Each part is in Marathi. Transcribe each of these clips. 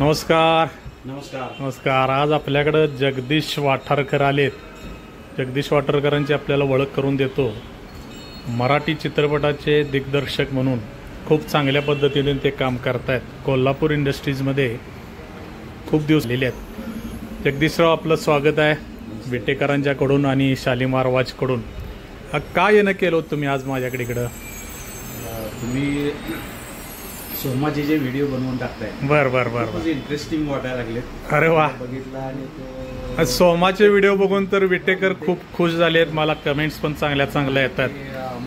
नमस्कार नमस्कार नमस्कार। आज आपल्याकडे जगदीश वाठारकर आलेत। जगदीश वाठारकरांची आपल्याला ओळख करून देतो। मराठी चित्रपटाचे दिग्दर्शक म्हणून खूप चांगल्या पद्धतीने ते काम करतायत। कोल्हापूर इंडस्ट्रीजमध्ये खूप दिवस लिहिले आहेत। जगदीशराव, आपलं स्वागत आहे विटेकरांच्याकडून आणि शालिमार वाचकडून। काय येणं केलं तुम्ही आज माझ्याकडे इकडं? तुम्ही सोमाचे जे व्हिडिओ बनवून टाकताय बर बर बर बर इंटरेस्टिंग वाटायला लागले। अरे वा, बघितला आणि तो सोमाचे व्हिडिओ बघून तर विटेकर खूप खुश झालेत। मला कमेंट्स पण चांगल्या येतात।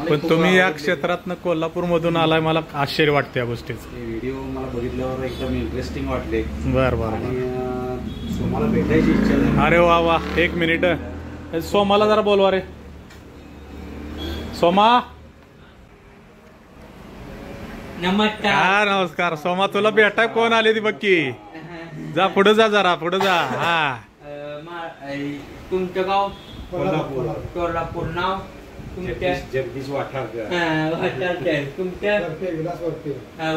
पण तुम्ही या क्षेत्रातनं कोल्हापूरमधून आलाय, मला आश्चर्य वाटतं या गोष्टीचं। व्हिडिओ मला बघितल्यावर एकदम इंटरेस्टिंग वाटले। बर बर बर। आणि सोमाला भेटायची इच्छा झाली। अरे वा वा, एक मिनिट, सोमाला जरा बोलवा रे। सोमा, नमस्कार। नमस्कार सोमा, तुला भेटाय कोण आले ती बक्की? जा पुढे जा, जरा पुढे जा। हा, तुमचं गाव? कोल्हापूर। कोल्हापूर। नाव तुमच्या? जगदीश वाठारकर। वाठारकर। तुमच्या?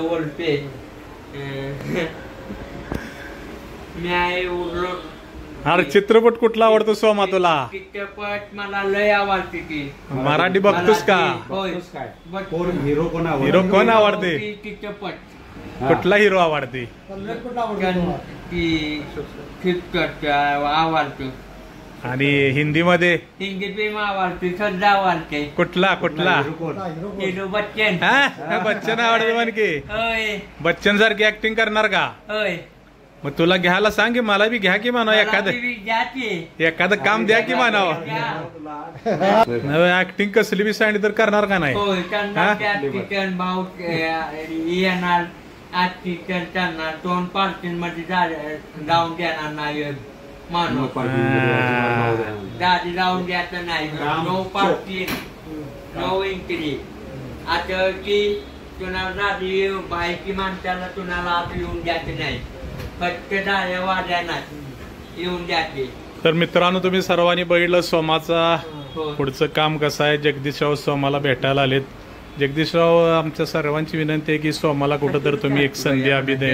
वळपे। मी आहे उरलो। अरे चित्रपट कुठला आवडतो सोमा तुला? चित्रपट मला लय आवडते की। मराठी बघतोस का? होय। हिरो कोण आवडते? हिरो कोण आवडते? चित्रपट कुठला हिरो आवडते? आवडतो। आणि हिंदीमध्ये? हिंदी फिल्म आवडते, सध्या आवडते। कुठला कुठला? हिरो बच्चन। हा, बच्चन आवडते म्हण की? होय। बच्चन सारखी ऍक्टिंग करणार का? होय। मग तुला घ्यायला सांग की, मला बी घ्या की म्हणावं। एखादं काम द्या की म्हणावं। ऍक्टिंग कसली बी सांगितली तर करणार का नाही? भाऊ येणार, त्यांना 2 पार्टीमध्ये जाऊन देणार नाही माणूस। दादी जाऊन द्यायचं नाही। No party, no entry. आता की तुम्हाला दादी बायकी माणसाला तुम्हाला आत येऊन द्यायचं नाही, फक्त डाळ्या वाड्या नाही येऊन द्यायचे। तर मित्रांनो, तुम्ही सर्वांनी बघितलं सोमाचा पुढचं काम कसं आहे। जगदीशराव सोमाला भेटायला आलेत। जगदीशराव, आमच्या सर्वांची विनंती आहे की सोमाला कुठं तर तुम्ही एक संधी अभि दे।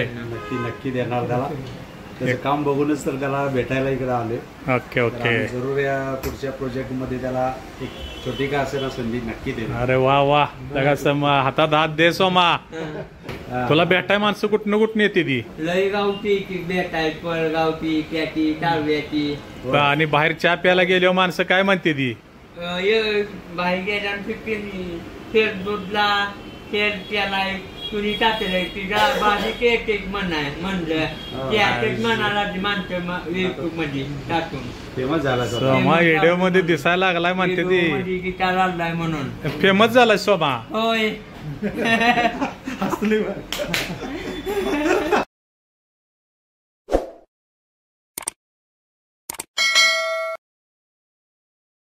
नक्की देणार त्याला। त्याचं काम बघूनच तर त्याला भेटायला इकडे आले। Okay okay. जरूर या पुढच्या प्रोजेक्ट मध्ये त्याला एक छोटी का असेल संधी नक्की देणार। अरे वा वा, हातात हात दे सोमा। तुला भेटाय माणसं कुठनं येते ती? लई गावची भेटाय, पळगावची, त्याची, डाव्याची। आणि बाहेर चहा प्यायला गेल्यावर माणसं काय म्हणते ती? बाहेर गेल्यानंतर फेसबुकला त्याला कुणी टाकलंय तिला भाजी एक म्हणलं त्याच म्हणाला माणसं युट्यूब मध्ये टाकून फेमस झाला। सोमा व्हिडिओ मध्ये दिसायला लागलाय म्हणते ती, गिटार आणलाय म्हणून फेमस झालाय सोमा। होय। हसली